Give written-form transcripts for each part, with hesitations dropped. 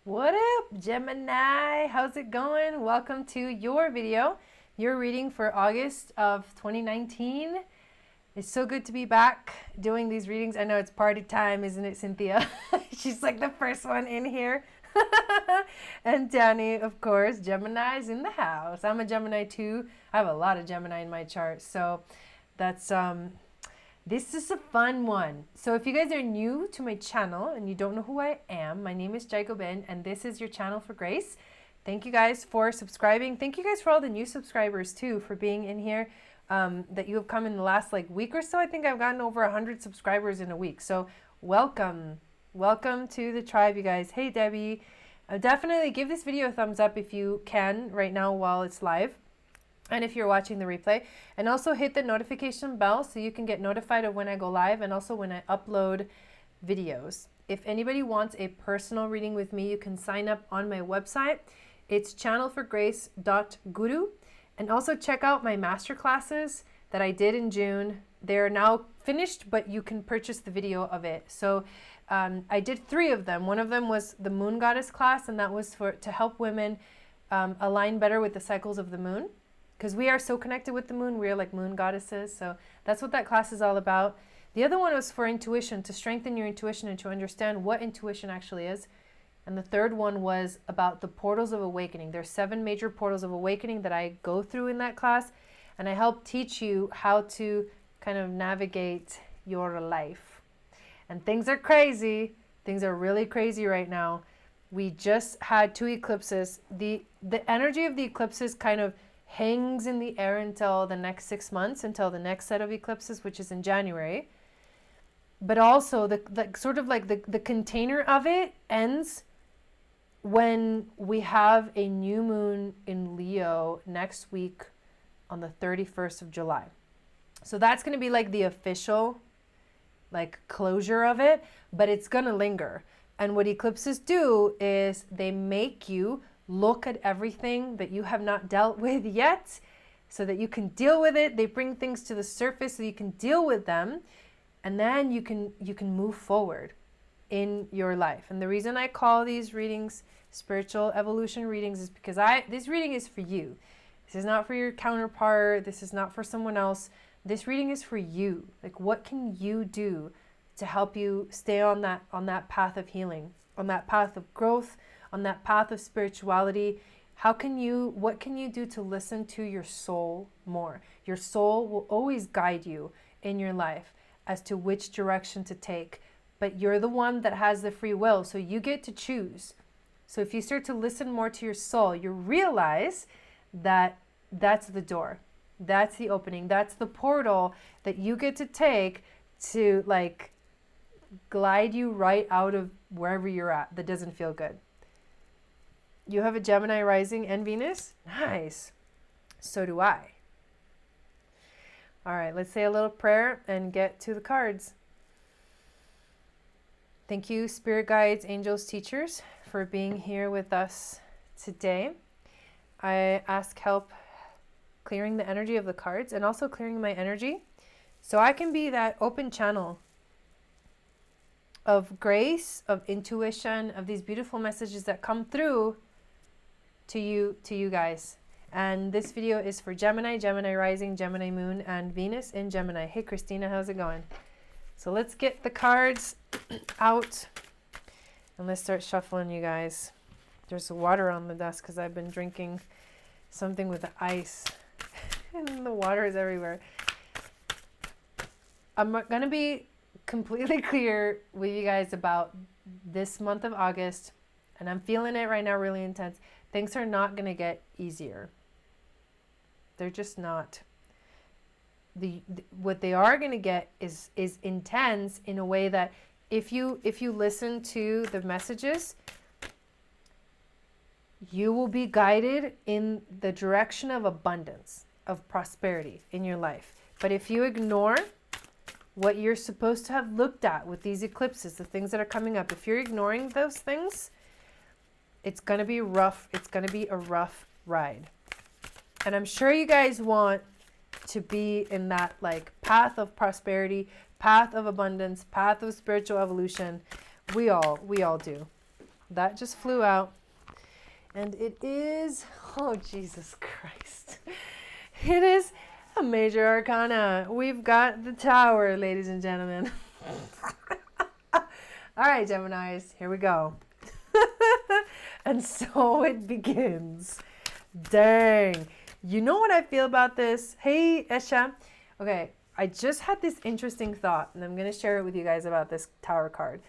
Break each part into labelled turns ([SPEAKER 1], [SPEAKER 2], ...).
[SPEAKER 1] What up, Gemini? How's it going? Welcome to your video, your reading for August of 2019. It's so good to be back doing these readings. I know it's party time, isn't it, Cynthia? She's like the first one in here. And Danny, of course, Gemini's in the house. I'm a Gemini too. I have a lot of Gemini in my chart. So that's this is a fun one. So if you guys are new to my channel and you don't know who I am, my name is Jai Gobin and this is your channel for grace. Thank you guys for subscribing. Thank you guys for all the new subscribers too, for being in here, that you have come in the last week or so. I think I've gotten over 100 subscribers in a week. So welcome. Welcome to the tribe, you guys. Hey, Debbie. Definitely give this video a thumbs up if you can right now while it's live. And if you're watching the replay, and also hit the notification bell so you can get notified of when I go live and also when I upload videos. If anybody wants a personal reading with me, you can sign up on my website. It's channelforgrace.guru. And also check out my masterclasses that I did in June. They're now finished, but you can purchase the video of it. So I did 3 of them. One of them was the Moon Goddess class, and that was to help women align better with the cycles of the moon. Because we are so connected with the moon, we are like moon goddesses. So that's what that class is all about. The other one was for intuition, to strengthen your intuition and to understand what intuition actually is. And the third one was about the portals of awakening. There's 7 major portals of awakening that I go through in that class. And I help teach you how to kind of navigate your life. And things are crazy. Things are really crazy right now. We just had 2 eclipses. The energy of the eclipses kind of hangs in the air until the next 6 months, until the next set of eclipses, which is in January. But also the container of it ends when we have a new moon in Leo next week on the 31st of July. So that's going to be like the official closure of it, but it's going to linger. And what eclipses do is they make you look at everything that you have not dealt with yet so that you can deal with it. They bring things to the surface so you can deal with them, and then you can move forward in your life. And the reason I call these readings spiritual evolution readings is because this reading is for you. This is not for your counterpart. This is not for someone else. This reading is for you. What can you do to help you stay on that path of healing, on that path of growth, on that path of spirituality? What can you do to listen to your soul more? Your soul will always guide you in your life as to which direction to take, but you're the one that has the free will, so you get to choose. So if you start to listen more to your soul, you realize that that's the door, that's the opening, that's the portal that you get to take to glide you right out of wherever you're at that doesn't feel good. You have a Gemini rising and Venus? Nice. So do I. All right, let's say a little prayer and get to the cards. Thank you, spirit guides, angels, teachers, for being here with us today. I ask help clearing the energy of the cards and also clearing my energy so I can be that open channel of grace, of intuition, of these beautiful messages that come through to you guys. And this video is for Gemini, Gemini rising, Gemini moon, and Venus in Gemini. Hey Christina, how's it going? So let's get the cards out and let's start shuffling, you guys. There's water on the desk because I've been drinking something with the ice and the water is everywhere. I'm gonna be completely clear with you guys about this month of August, and I'm feeling it right now really intense. Things are not going to get easier. They're just not. What they are going to get is intense in a way that if you listen to the messages, you will be guided in the direction of abundance, of prosperity in your life. But if you ignore what you're supposed to have looked at with these eclipses, the things that are coming up, if you're ignoring those things, it's going to be rough. It's going to be a rough ride. And I'm sure you guys want to be in that path of prosperity, path of abundance, path of spiritual evolution. We all do. That just flew out. And it is, oh, Jesus Christ. It is a major arcana. We've got the Tower, ladies and gentlemen. All right, Geminis, here we go. And so it begins. Dang. You know what I feel about this? Hey, Esha. Okay, I just had this interesting thought, and I'm going to share it with you guys about this Tower card.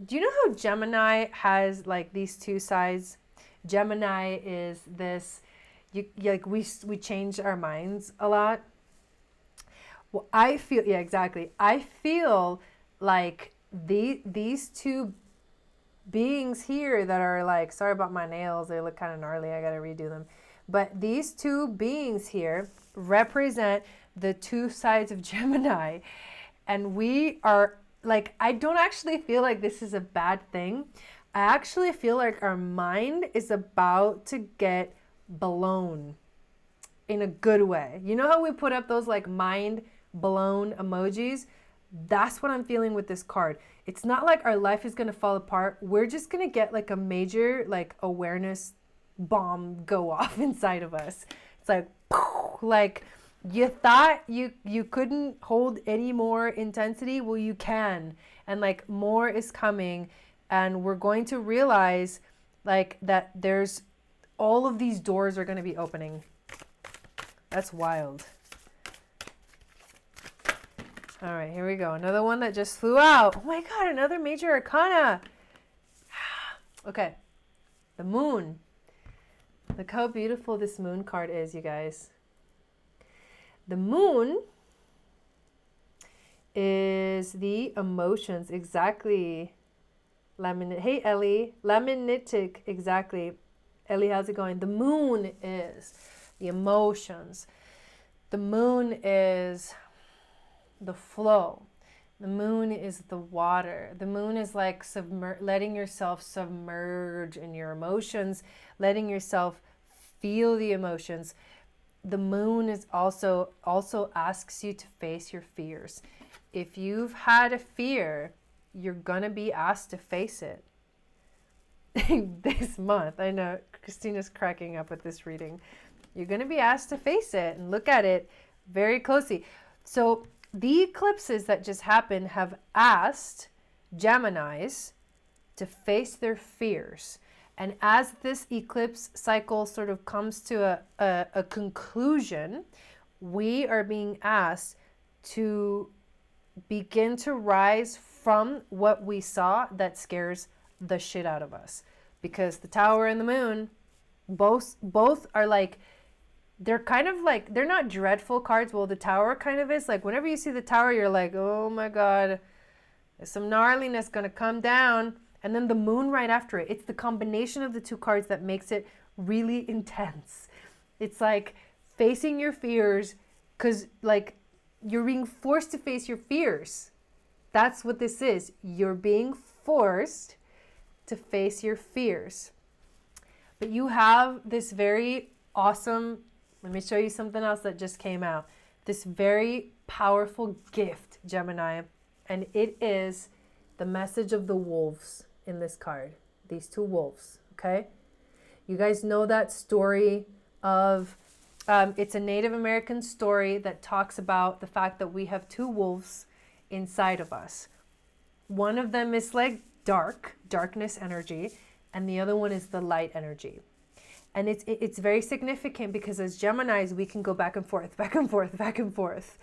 [SPEAKER 1] Do you know how Gemini has like these two sides? Gemini is this, like we change our minds a lot. Well, I feel, yeah, exactly. I feel like these two beings here that are like, sorry about my nails, they look kind of gnarly, I gotta redo them. But these two beings here represent the two sides of Gemini. And we are like, I don't actually feel like this is a bad thing. I actually feel like our mind is about to get blown in a good way. You know how we put up those like mind blown emojis? That's what I'm feeling with this card. It's not like our life is going to fall apart. We're just going to get like a major like awareness bomb go off inside of us. It's like you thought you couldn't hold any more intensity. Well, you can. And like more is coming. And we're going to realize like that there's all of these doors are going to be opening. That's wild. All right, here we go. Another one that just flew out. Oh my God, another major arcana. Okay, the moon. Look how beautiful this moon card is, you guys. The moon is the emotions, exactly. Hey, Ellie. Laminitic, exactly. Ellie, how's it going? The moon is the emotions. The moon is the flow. The moon is the water. The moon is like letting yourself submerge in your emotions, letting yourself feel the emotions. The moon is also asks you to face your fears. If you've had a fear, you're gonna be asked to face it. This month, I know Christina's cracking up with this reading. You're gonna be asked to face it and look at it very closely. So the eclipses that just happened have asked Geminis to face their fears. And as this eclipse cycle sort of comes to a conclusion, we are being asked to begin to rise from what we saw that scares the shit out of us. Because the Tower and the moon, both are like, they're kind of like, they're not dreadful cards. Well, the Tower kind of is. Like, whenever you see the Tower, you're like, oh my God, there's some gnarliness going to come down. And then the moon right after it. It's the combination of the two cards that makes it really intense. It's like facing your fears because, like, you're being forced to face your fears. That's what this is. You're being forced to face your fears. But you have this very awesome, let me show you something else that just came out. This very powerful gift, Gemini, and it is the message of the wolves in this card. These two wolves, okay? You guys know that story of, it's a Native American story that talks about the fact that we have two wolves inside of us. One of them is like darkness energy, and the other one is the light energy. And it's very significant because as Geminis, we can go back and forth, back and forth, back and forth.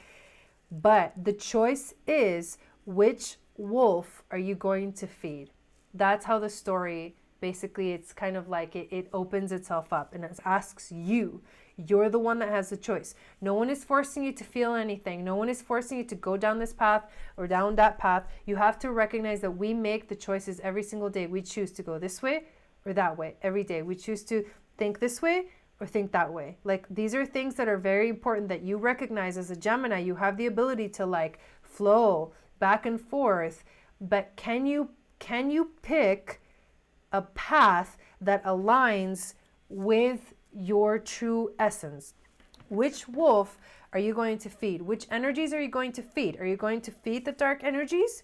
[SPEAKER 1] But the choice is, which wolf are you going to feed? That's how the story, basically, it's kind of like it opens itself up and it asks you. You're the one that has the choice. No one is forcing you to feel anything. No one is forcing you to go down this path or down that path. You have to recognize that we make the choices every single day. We choose to go this way or that way every day. We choose to think this way or think that way. Like, these are things that are very important that you recognize as a Gemini. You have the ability to like flow back and forth, but can you pick a path that aligns with your true essence? Which wolf are you going to feed? Which energies are you going to feed? Are you going to feed the dark energies,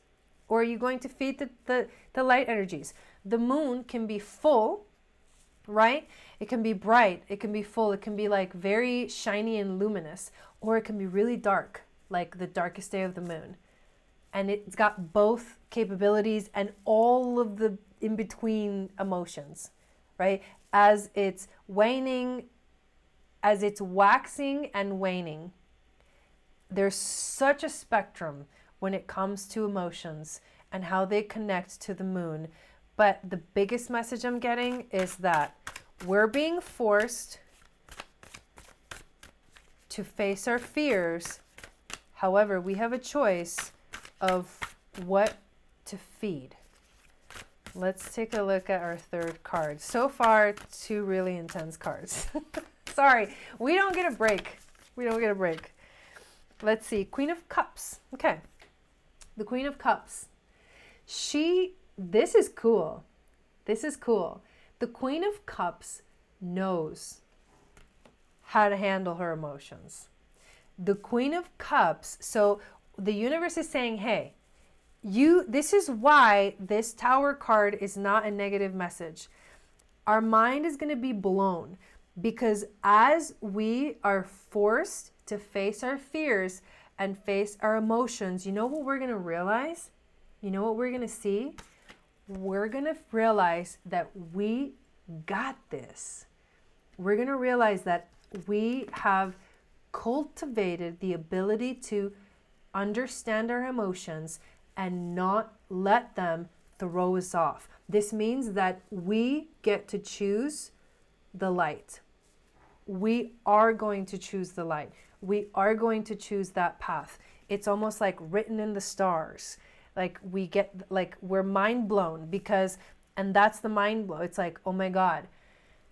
[SPEAKER 1] or are you going to feed the light energies? The moon can be full, right? It can be bright, it can be full, it can be like very shiny and luminous, or it can be really dark, like the darkest day of the moon. And it's got both capabilities and all of the in-between emotions, right? As it's waning, as it's waxing and waning, there's such a spectrum when it comes to emotions and how they connect to the moon. But the biggest message I'm getting is that we're being forced to face our fears. However, we have a choice of what to feed. Let's take a look at our third card. So far, 2 really intense cards. Sorry, we don't get a break. We don't get a break. Let's see, Queen of Cups. Okay, the Queen of Cups. This is cool. This is cool. The Queen of Cups knows how to handle her emotions. The Queen of Cups, so the universe is saying, hey, this is why this Tower card is not a negative message. Our mind is going to be blown because as we are forced to face our fears and face our emotions, you know what we're going to realize? You know what we're going to see? We're going to realize that we got this. We're going to realize that we have cultivated the ability to understand our emotions and not let them throw us off. This means that we get to choose the light. We are going to choose the light. We are going to choose that path. It's almost like written in the stars. Like we're mind blown because, and that's the mind blow. It's like, oh my God,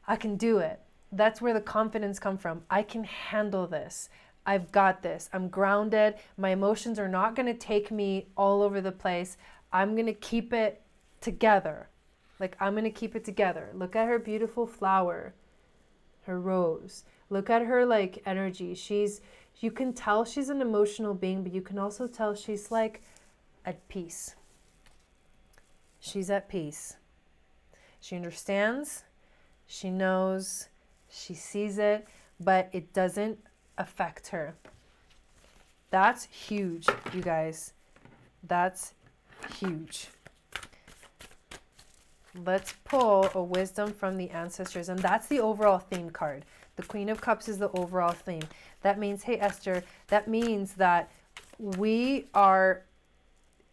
[SPEAKER 1] I can do it. That's where the confidence comes from. I can handle this. I've got this. I'm grounded. My emotions are not going to take me all over the place. I'm going to keep it together. Like I'm going to keep it together. Look at her beautiful flower, her rose. Look at her like energy. You can tell she's an emotional being, but you can also tell she's like at peace. She's at peace. She understands, she knows, she sees it, but it doesn't affect her. That's huge, you guys. That's huge. Let's pull a wisdom from the ancestors, and that's the overall theme card. The Queen of Cups is the overall theme. That means, hey Esther, that means that we are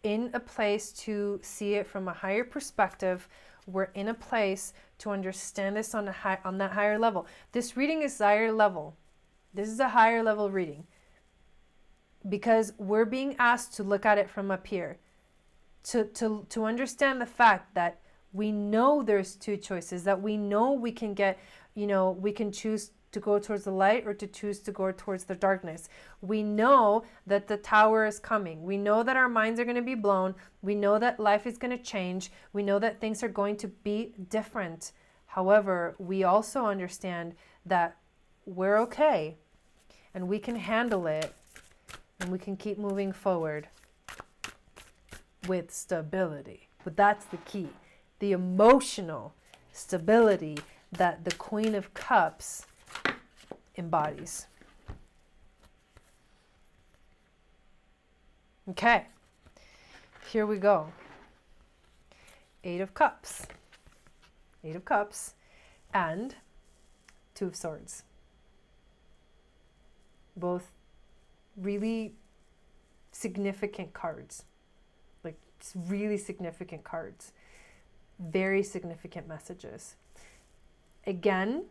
[SPEAKER 1] in a place to see it from a higher perspective. We're in a place to understand this on that higher level. This reading is higher level. This is a higher level reading because we're being asked to look at it from up here, to understand the fact that we know there's 2 choices, that we know we can get, we can choose to go towards the light or to choose to go towards the darkness. We know that the Tower is coming. We know that our minds are going to be blown. We know that life is going to change. We know that things are going to be different. However, we also understand that we're okay and we can handle it and we can keep moving forward with stability. But that's the key. The emotional stability that the Queen of Cups embodies. Okay, here we go. 8 of Cups. 8 of Cups and 2 of Swords. Both really significant cards. Like, really significant cards. Very significant messages. Again,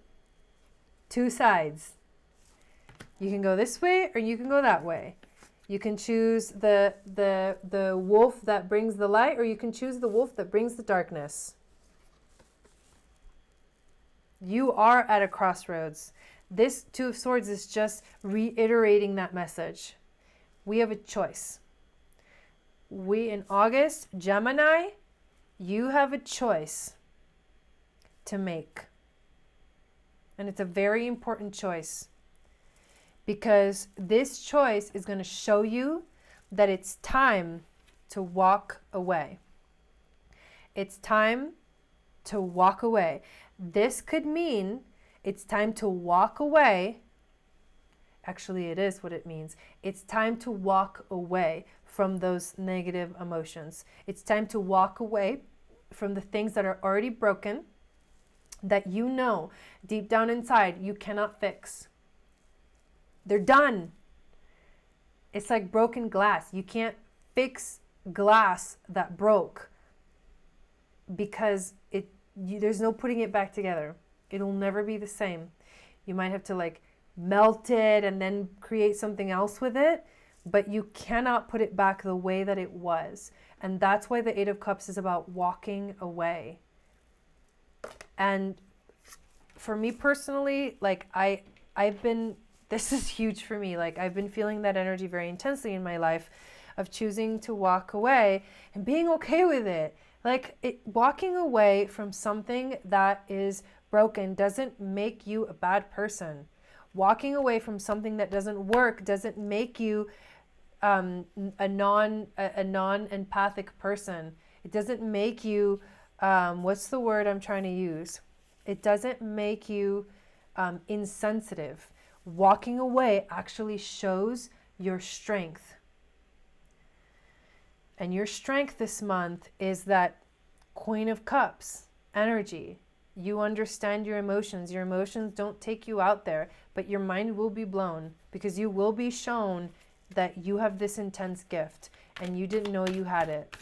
[SPEAKER 1] 2 sides. You can go this way or you can go that way. You can choose the wolf that brings the light, or you can choose the wolf that brings the darkness. You are at a crossroads. This 2 of Swords is just reiterating that message. We have a choice. In August, Gemini, you have a choice to make. And it's a very important choice because this choice is going to show you that it's time to walk away. It's time to walk away. This could mean it's time to walk away. Actually, it is what it means. It's time to walk away from those negative emotions. It's time to walk away from the things that are already broken, that you know deep down inside you cannot fix. They're done. It's like broken glass. You can't fix glass that broke because there's no putting it back together. It'll never be the same. You might have to like melt it and then create something else with it, but you cannot put it back the way that it was. And that's why the Eight of Cups is about walking away. And for me personally, like I've been, this is huge for me. Like I've been feeling that energy very intensely in my life of choosing to walk away and being okay with it. Like walking away from something that is broken doesn't make you a bad person. Walking away from something that doesn't work doesn't make you a non-empathic person. It doesn't make you, what's the word I'm trying to use? It doesn't make you insensitive. Walking away actually shows your strength. And your strength this month is that Queen of Cups energy. You understand your emotions. Your emotions don't take you out there, but your mind will be blown because you will be shown that you have this intense gift and you didn't know you had it.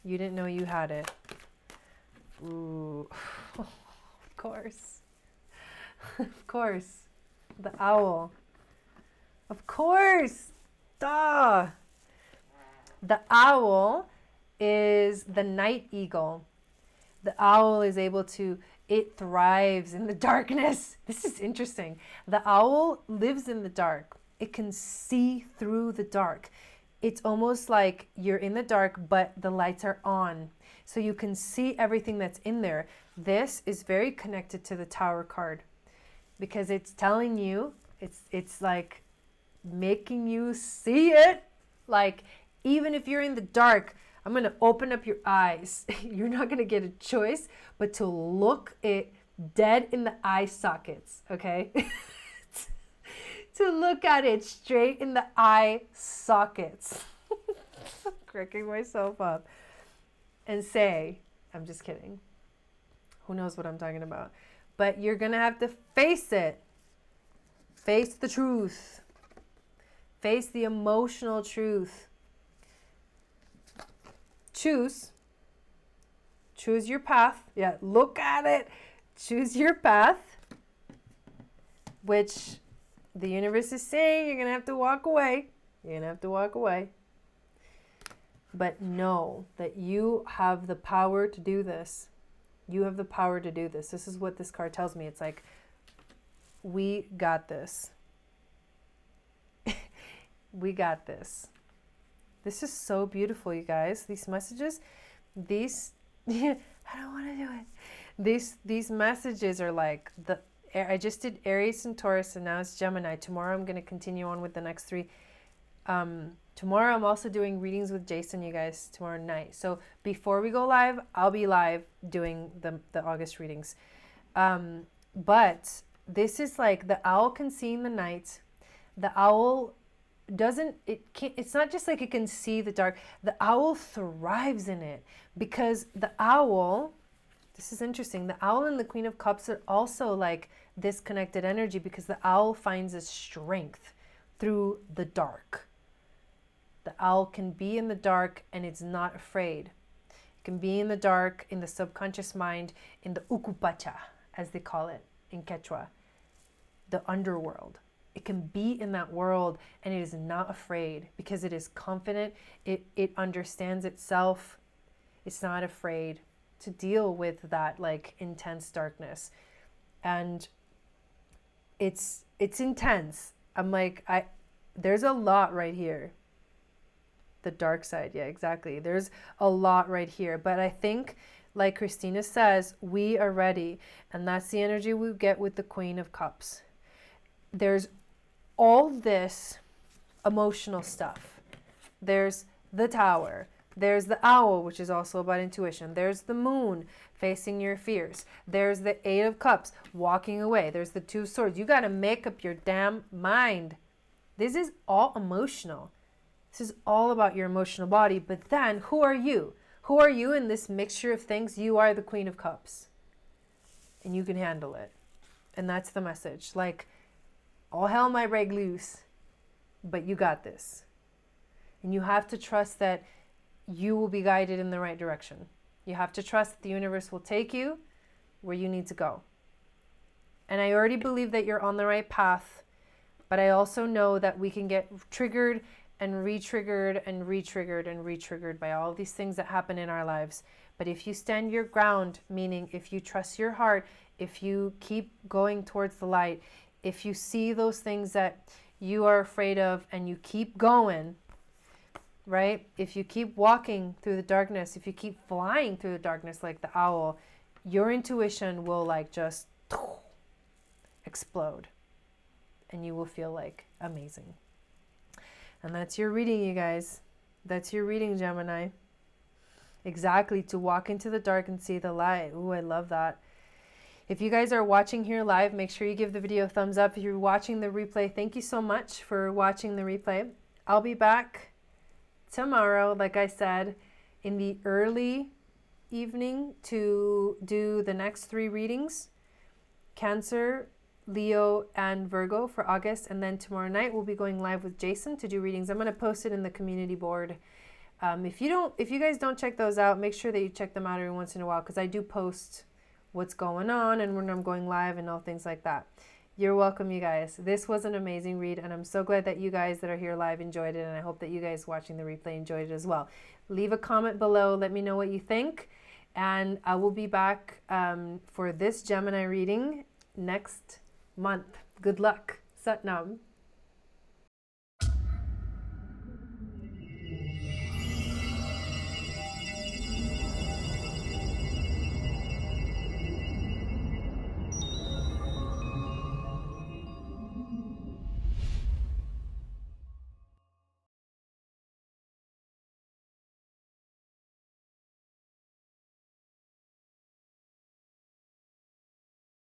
[SPEAKER 1] You didn't know you had it. Ooh, of course. Of course. The owl. Of course. Duh. The owl is the night eagle. The owl is able to, it thrives in the darkness. This is interesting. The owl lives in the dark. It can see through the dark. It's almost like you're in the dark, but the lights are on. So you can see everything that's in there. This is very connected to the Tower card because it's telling you, it's like making you see it. Like, even if you're in the dark, I'm going to open up your eyes. You're not going to get a choice but to look it dead in the eye sockets, okay? To look at it straight in the eye sockets. Cracking myself up. And say, I'm just kidding. Who knows what I'm talking about? But you're going to have to face it. Face the truth. Face the emotional truth. Choose your path. Yeah, look at it. Choose your path, which the universe is saying you're going to have to walk away. You're going to have to walk away. But know that you have the power to do this. You have the power to do this. This is what this card tells me. It's like, we got this. We got this. This is so beautiful, you guys. These messages, I don't want to do it. These messages are like, I just did Aries and Taurus and now it's Gemini. Tomorrow I'm going to continue on with the next three. Tomorrow I'm also doing readings with Jason, you guys, tomorrow night. So before we go live, I'll be live doing the August readings. But this is like the owl can see in the night. The owl it's not just like it can see the dark. The owl thrives in it because the owl, this is interesting. The owl and the Queen of Cups are also like this connected energy because the owl finds its strength through the dark. The owl can be in the dark and it's not afraid. It can be in the dark, in the subconscious mind, in the ukupacha, as they call it in Quechua, the underworld. It can be in that world and it is not afraid because it is confident. It understands itself. It's not afraid to deal with that like intense darkness. And it's intense. I'm like, there's a lot right here. The dark side. Yeah, exactly. There's a lot right here. But I think, like Christina says, we are ready. And that's the energy we get with the Queen of Cups. There's all this emotional stuff. There's the Tower. There's the Owl, which is also about intuition. There's the Moon, facing your fears. There's the Eight of Cups, walking away. There's the Two of Swords. You got to make up your damn mind. This is all emotional. This is all about your emotional body. But then, who are you? Who are you in this mixture of things? You are the Queen of Cups. And you can handle it. And that's the message. Like, all hell might break loose, but you got this. And you have to trust that you will be guided in the right direction. You have to trust that the universe will take you where you need to go. And I already believe that you're on the right path, but I also know that we can get triggered and re-triggered and re-triggered and re-triggered by all these things that happen in our lives. But if you stand your ground, meaning if you trust your heart, if you keep going towards the light, if you see those things that you are afraid of and you keep going, right? If you keep walking through the darkness, if you keep flying through the darkness like the owl, your intuition will like just explode and you will feel like amazing. And that's your reading, you guys. That's your reading, Gemini. Exactly, to walk into the dark and see the light. Ooh, I love that. If you guys are watching here live, make sure you give the video a thumbs up. If you're watching the replay, thank you so much for watching the replay. I'll be back tomorrow, like I said, in the early evening to do the next 3 readings. Cancer, Leo, and Virgo for August. And then tomorrow night we'll be going live with Jason to do readings. I'm going to post it in the community board. If you guys don't check those out, make sure that you check them out every once in a while, because I do post what's going on and when I'm going live and all things like that. You're welcome, you guys. This was an amazing read, and I'm so glad that you guys that are here live enjoyed it, and I hope that you guys watching the replay enjoyed it as well. Leave a comment below. Let me know what you think, and I will be back for this Gemini reading next month. Good luck. Sat Nam.